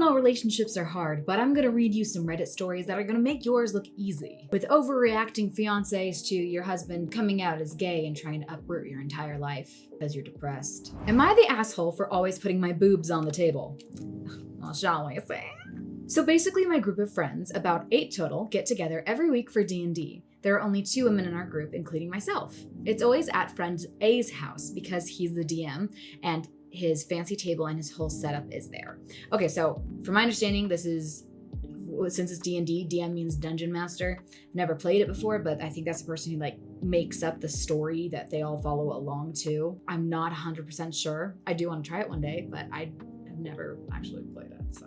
know relationships are hard, but I'm gonna read you some Reddit stories that are gonna make yours look easy. With overreacting fiancés to your husband coming out as gay and trying to uproot your entire life because you're depressed. Am I the asshole for always putting my boobs on the table? Well, shall we say? So basically my group of friends, about 8 total, get together every week for D&D. There are only 2 women in our group, including myself. It's always at friend A's house because he's the DM and his fancy table and his whole setup is there. Okay, so from my understanding, this is, since it's D&D, DM means Dungeon Master. Never played it before, but I think that's the person who like makes up the story that they all follow along to. I'm not 100% sure. I do want to try it one day, but I have never actually played it, so.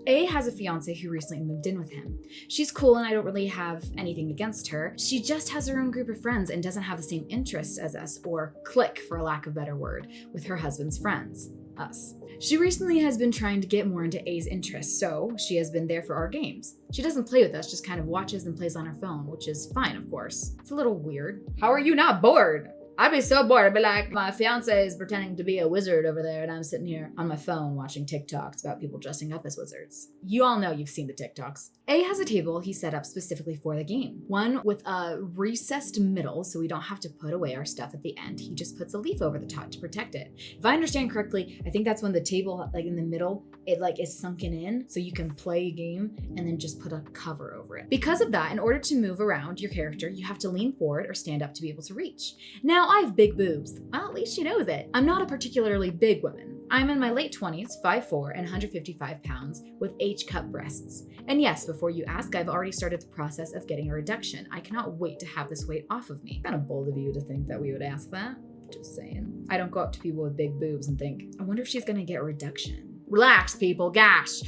A has a fiance who recently moved in with him. She's cool and I don't really have anything against her. She just has her own group of friends and doesn't have the same interests as us, or clique for a lack of a better word, with her husband's friends, us. She recently has been trying to get more into A's interests, so she has been there for our games. She doesn't play with us, just kind of watches and plays on her phone, which is fine, of course. It's a little weird. How are you not bored? I'd be so bored. I'd be like, my fiance is pretending to be a wizard over there and I'm sitting here on my phone watching TikToks about people dressing up as wizards. You all know you've seen the TikToks. A has a table he set up specifically for the game. One with a recessed middle so we don't have to put away our stuff at the end. He just puts a leaf over the top to protect it. If I understand correctly, I think that's when the table, like in the middle, it like is sunken in so you can play a game and then just put a cover over it. Because of that, in order to move around your character, you have to lean forward or stand up to be able to reach. Now, I have big boobs. Well, at least she knows it. I'm not a particularly big woman. I'm in my late 20s, 5'4", and 155 pounds with H-cup breasts. And yes, before you ask, I've already started the process of getting a reduction. I cannot wait to have this weight off of me. Kind of bold of you to think that we would ask that. Just saying. I don't go up to people with big boobs and think, I wonder if she's gonna get a reduction. Relax, people, gosh.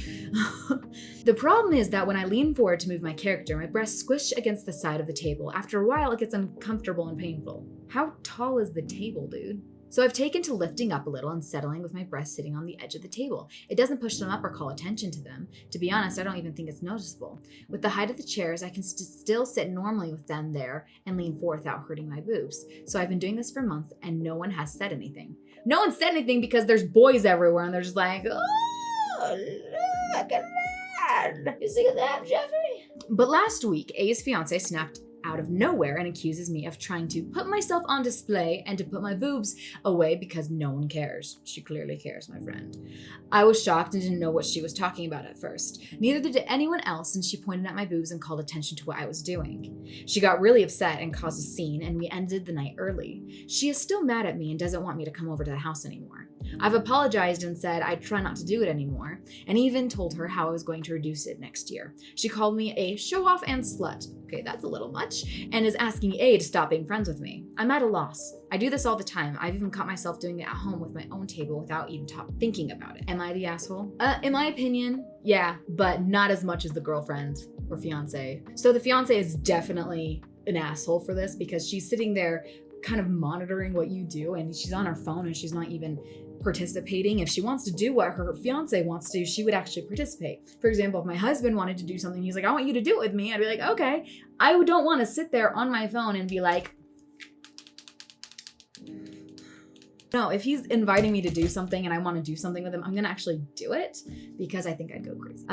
The problem is that when I lean forward to move my character, my breasts squish against the side of the table. After a while, it gets uncomfortable and painful. How tall is the table, dude? So I've taken to lifting up a little and settling with my breasts sitting on the edge of the table. It doesn't push them up or call attention to them. To be honest, I don't even think it's noticeable. With the height of the chairs, I can still sit normally with them there and lean forward without hurting my boobs. So I've been doing this for months and no one has said anything. No one said anything because there's boys everywhere and they're just like, oh, look at that. You see that, Jeffrey? But last week, A's fiance snapped out of nowhere and accuses me of trying to put myself on display and to put my boobs away because no one cares. She clearly cares, my friend. I was shocked and didn't know what she was talking about at first. Neither did anyone else, and she pointed at my boobs and called attention to what I was doing. She got really upset and caused a scene, and we ended the night early. She is still mad at me and doesn't want me to come over to the house anymore. I've apologized and said I'd try not to do it anymore, and even told her how I was going to reduce it next year. She called me a show-off and slut. Okay, that's a little much, and is asking A to stop being friends with me. I'm at a loss. I do this all the time. I've even caught myself doing it at home with my own table without even thinking about it. Am I the asshole? In my opinion, yeah, but not as much as the girlfriend or fiance. So the fiance is definitely an asshole for this because she's sitting there kind of monitoring what you do and she's on her phone and she's not even participating. If she wants to do what her fiance wants to do, she would actually participate. For example, if my husband wanted to do something, he's like, I want you to do it with me. I'd be like, okay. I don't want to sit there on my phone and be like, no, if he's inviting me to do something and I want to do something with him, I'm going to actually do it because I think I'd go crazy.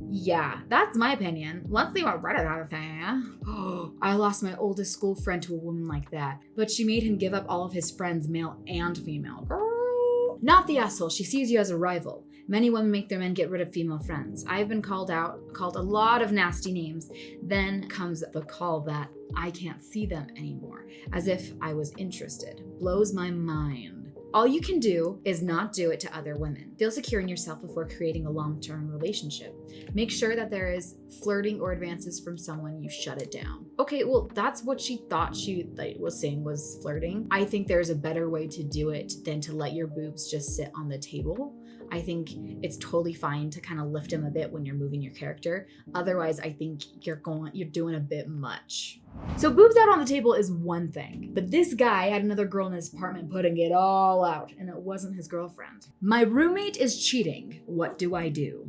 Yeah, that's my opinion. Let's see what Reddit had to say. I lost my oldest school friend to a woman like that, but she made him give up all of his friends, male and female. Not the asshole. She sees you as a rival. Many women make their men get rid of female friends. I've been called a lot of nasty names. Then comes the call that I can't see them anymore, as if I was interested. Blows my mind. All you can do is not do it to other women. Feel secure in yourself before creating a long-term relationship. Make sure that there is flirting or advances from someone, you shut it down. Okay, well, that's what she thought she was saying was flirting. I think there's a better way to do it than to let your boobs just sit on the table. I think it's totally fine to kind of lift them a bit when you're moving your character. Otherwise, I think you're doing a bit much. So boobs out on the table is one thing, but this guy had another girl in his apartment putting it all out, and it wasn't his girlfriend. My roommate is cheating. What do I do?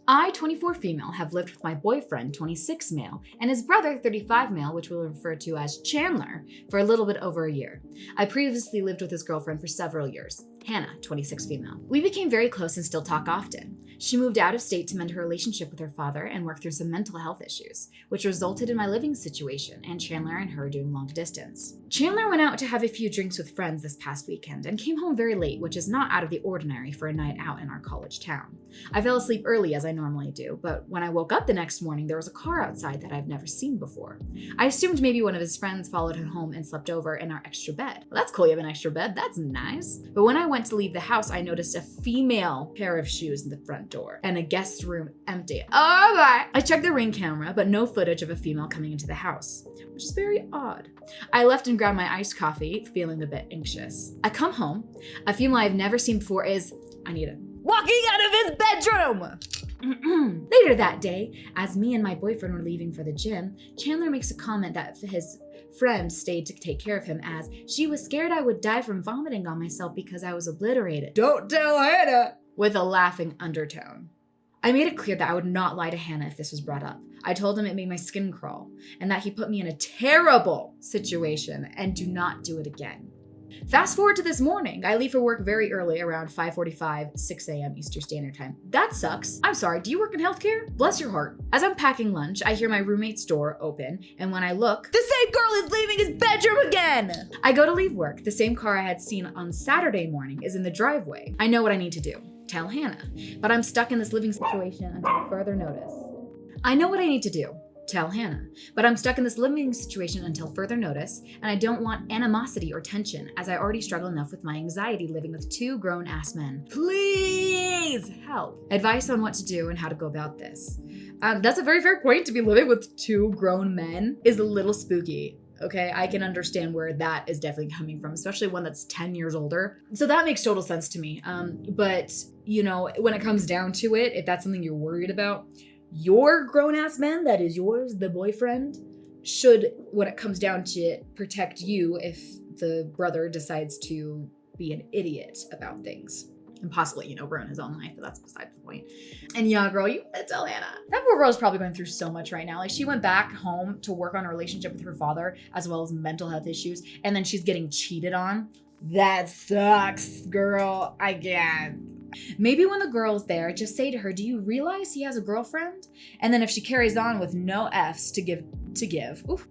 I, 24 female, have lived with my boyfriend, 26 male, and his brother, 35 male, which we'll refer to as Chandler, for a little bit over a year. I previously lived with his girlfriend for several years. Hannah, 26 female. We became very close and still talk often. She moved out of state to mend her relationship with her father and work through some mental health issues, which resulted in my living situation and Chandler and her doing long distance. Chandler went out to have a few drinks with friends this past weekend and came home very late, which is not out of the ordinary for a night out in our college town. I fell asleep early as I normally do, but when I woke up the next morning, there was a car outside that I've never seen before. I assumed maybe one of his friends followed him home and slept over in our extra bed. Well, that's cool, you have an extra bed, that's nice. But when I went to leave the house, I noticed a female pair of shoes in the front door and a guest room empty. Oh my! I checked the Ring camera, but no footage of a female coming into the house, which is very odd. I left and grabbed my iced coffee, feeling a bit anxious. I come home. A female I've never seen before is, Anita, walking out of his bedroom! Later that day, as me and my boyfriend were leaving for the gym, Chandler makes a comment that his friend stayed to take care of him as she was scared I would die from vomiting on myself because I was obliterated. Don't tell Hannah! With a laughing undertone. I made it clear that I would not lie to Hannah if this was brought up. I told him it made my skin crawl and that he put me in a terrible situation and do not do it again. Fast forward to this morning. I leave for work very early, around 5:45, 6 a.m. Eastern Standard Time. That sucks. I'm sorry, do you work in healthcare? Bless your heart. As I'm packing lunch, I hear my roommate's door open, and when I look, the same girl is leaving his bedroom again! I go to leave work. The same car I had seen on Saturday morning is in the driveway. I know what I need to do. Tell Hannah. But I'm stuck in this living situation until further notice. I know what I need to do. Tell Hannah. But I'm stuck in this living situation until further notice, and I don't want animosity or tension, as I already struggle enough with my anxiety living with two grown-ass men. Please help. Advice on what to do and how to go about this. That's a very fair point. To be living with two grown men is a little spooky. Okay, I can understand where that is definitely coming from, especially one that's 10 years older. So that makes total sense to me. But, you know, when it comes down to it, if that's something you're worried about, your grown-ass man, that is yours, the boyfriend, should, when it comes down to it, protect you if the brother decides to be an idiot about things. And possibly, you know, ruin his own life, but that's besides the point. And yeah, girl, you gotta tell Hannah. That poor girl's probably going through so much right now. Like, she went back home to work on her relationship with her father, as well as mental health issues, and then she's getting cheated on. That sucks, girl. I can't. Maybe when the girl's there, just say to her, do you realize he has a girlfriend? And then if she carries on with no F's to give,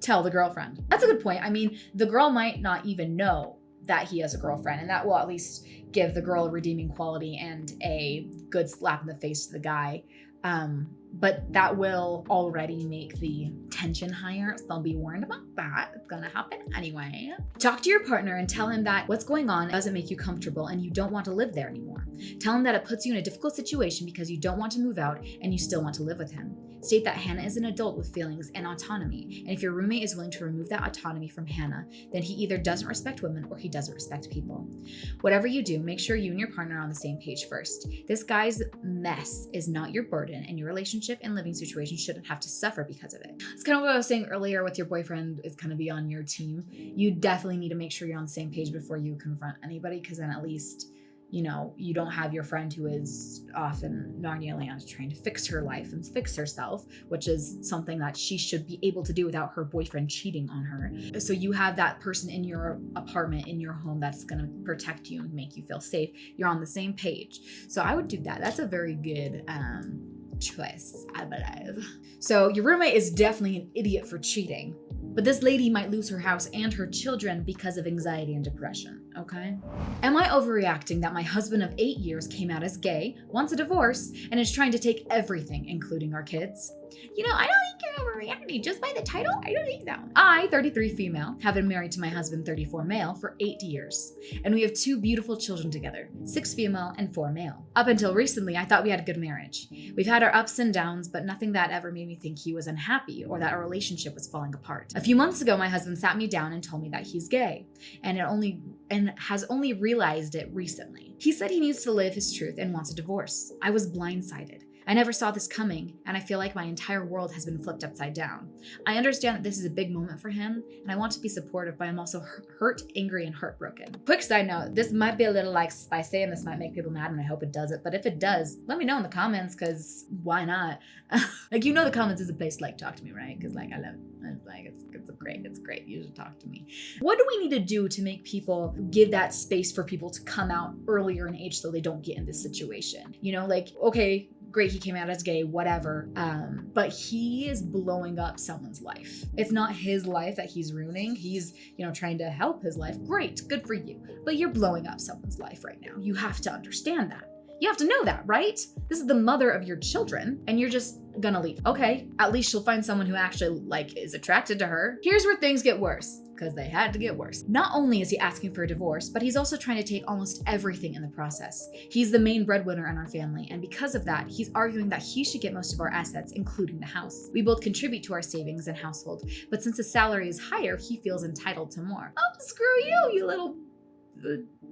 tell the girlfriend. That's a good point. I mean, the girl might not even know that he has a girlfriend, and that will at least give the girl a redeeming quality and a good slap in the face to the guy. But that will already make the tension higher, so be warned about that. It's gonna happen anyway. Talk to your partner and tell him that what's going on doesn't make you comfortable and you don't want to live there anymore. Tell him that it puts you in a difficult situation because you don't want to move out and you still want to live with him. State that Hannah is an adult with feelings and autonomy, and if your roommate is willing to remove that autonomy from Hannah, then he either doesn't respect women or he doesn't respect people. Whatever you do, make sure you and your partner are on the same page first. This guy's mess is not your burden, and your relationship and living situation shouldn't have to suffer because of it. It's kind of what I was saying earlier with your boyfriend is kind of be on your team. You definitely need to make sure you're on the same page before you confront anybody, because then at least, you know, you don't have your friend who is off in Narnia land trying to fix her life and fix herself, which is something that she should be able to do without her boyfriend cheating on her. So you have that person in your apartment, in your home, that's going to protect you and make you feel safe. You're on the same page. So I would do that. That's a very good choice, I believe. So your roommate is definitely an idiot for cheating, but this lady might lose her house and her children because of anxiety and depression, okay? Am I overreacting that my husband of 8 years came out as gay, wants a divorce, and is trying to take everything, including our kids? You know, I don't think you're overreacting just by the title. I don't think so. I, 33 female, have been married to my husband, 34 male, for 8 years. And we have 2 beautiful children together, 6 female and 4 male. Up until recently, I thought we had a good marriage. We've had our ups and downs, but nothing that ever made me think he was unhappy or that our relationship was falling apart. A few months ago, my husband sat me down and told me that he's gay and has only realized it recently. He said he needs to live his truth and wants a divorce. I was blindsided. I never saw this coming, and I feel like my entire world has been flipped upside down. I understand that this is a big moment for him, and I want to be supportive, but I'm also hurt, angry, and heartbroken. Quick side note, this might be a little like spicy, and this might make people mad, and I hope it doesn't, but if it does, let me know in the comments, because why not? Like, you know the comments is a place to like talk to me, right? Because like I love it. It's like it's great. You should talk to me. What do we need to do to make people give that space for people to come out earlier in age so they don't get in this situation? You know, like, okay, great, he came out as gay, whatever. But he is blowing up someone's life. It's not his life that he's ruining. He's, you know, trying to help his life. Great, good for you. But you're blowing up someone's life right now. You have to understand that. You have to know that, right? This is the mother of your children, and you're just gonna leave. Okay, at least she'll find someone who actually like is attracted to her. Here's where things get worse, because they had to get worse. Not only is he asking for a divorce, but he's also trying to take almost everything in the process. He's the main breadwinner in our family, and because of that, he's arguing that he should get most of our assets, including the house. We both contribute to our savings and household, but since his salary is higher, he feels entitled to more. Oh, screw you, you little...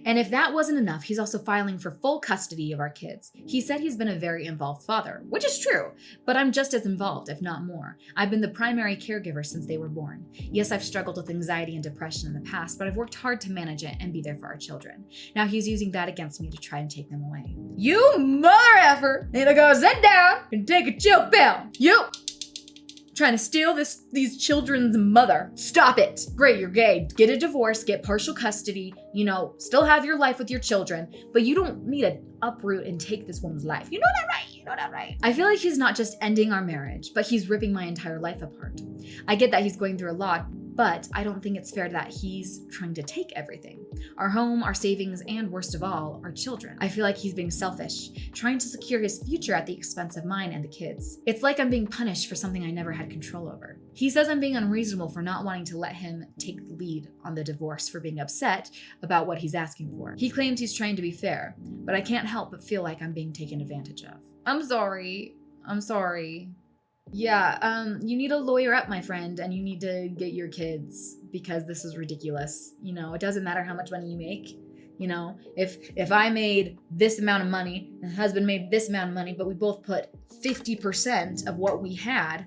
And if that wasn't enough, he's also filing for full custody of our kids. He said he's been a very involved father, which is true, but I'm just as involved, if not more. I've been the primary caregiver since they were born. Yes, I've struggled with anxiety and depression in the past, but I've worked hard to manage it and be there for our children. Now he's using that against me to try and take them away. You mother effer need to go sit down and take a chill pill. You trying to steal these children's mother. Stop it. Great, you're gay. Get a divorce, get partial custody, you know, still have your life with your children, but you don't need to uproot and take this woman's life. You know that, right? You know that, right? I feel like he's not just ending our marriage, but he's ripping my entire life apart. I get that he's going through a lot, but I don't think it's fair that he's trying to take everything. Our home, our savings, and worst of all, our children. I feel like he's being selfish, trying to secure his future at the expense of mine and the kids. It's like I'm being punished for something I never had control over. He says I'm being unreasonable for not wanting to let him take the lead on the divorce, for being upset about what he's asking for. He claims he's trying to be fair, but I can't help but feel like I'm being taken advantage of. I'm sorry. Yeah, you need to lawyer up, my friend, and you need to get your kids, because this is ridiculous. You know, it doesn't matter how much money you make. You know, if I made this amount of money, and the husband made this amount of money, but we both put 50% of what we had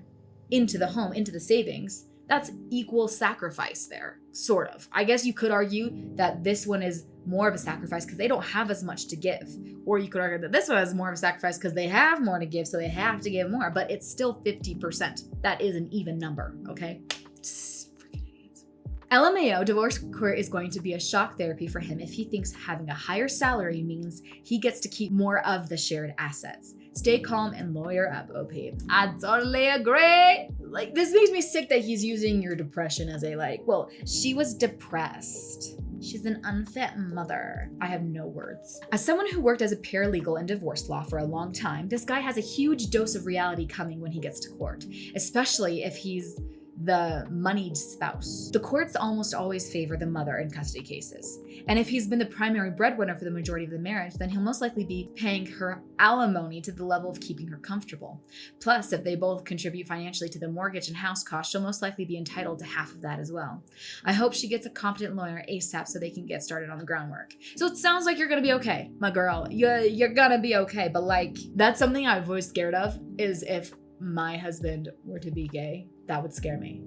into the home, into the savings, that's equal sacrifice there, sort of. I guess you could argue that this one is more of a sacrifice because they don't have as much to give. Or you could argue that this one is more of a sacrifice because they have more to give, so they have to give more, but it's still 50%. That is an even number, okay? Freaking idiots. LMAO, divorce court, is going to be a shock therapy for him if he thinks having a higher salary means he gets to keep more of the shared assets. Stay calm and lawyer up, OP. I totally agree. Like, this makes me sick that he's using your depression as a like, well, she was depressed. She's an unfit mother. I have no words. As someone who worked as a paralegal in divorce law for a long time, this guy has a huge dose of reality coming when he gets to court, especially if he's the moneyed spouse. The courts almost always favor the mother in custody cases. And if he's been the primary breadwinner for the majority of the marriage, then he'll most likely be paying her alimony to the level of keeping her comfortable. Plus, if they both contribute financially to the mortgage and house costs, she'll most likely be entitled to half of that as well. I hope she gets a competent lawyer ASAP so they can get started on the groundwork. So it sounds like you're gonna be okay, my girl. You're gonna be okay, but like, that's something I've always scared of, is if my husband were to be gay. That would scare me.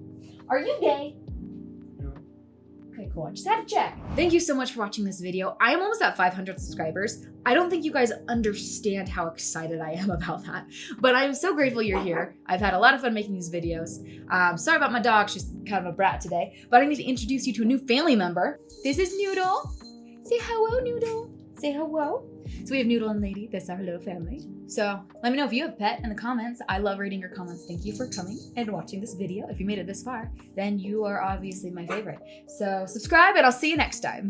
Are you gay? No. Okay, cool. I just had to check. Thank you so much for watching this video. I am almost at 500 subscribers. I don't think you guys understand how excited I am about that, but I'm so grateful you're here. I've had a lot of fun making these videos. Sorry about my dog. She's kind of a brat today, but I need to introduce you to a new family member. This is Noodle. Say hello, Noodle. Say hello. So we have Noodle and Lady. That's our little family. So let me know if you have a pet in the comments. I love reading your comments. Thank you for coming and watching this video. If you made it this far, then you are obviously my favorite. So subscribe and I'll see you next time.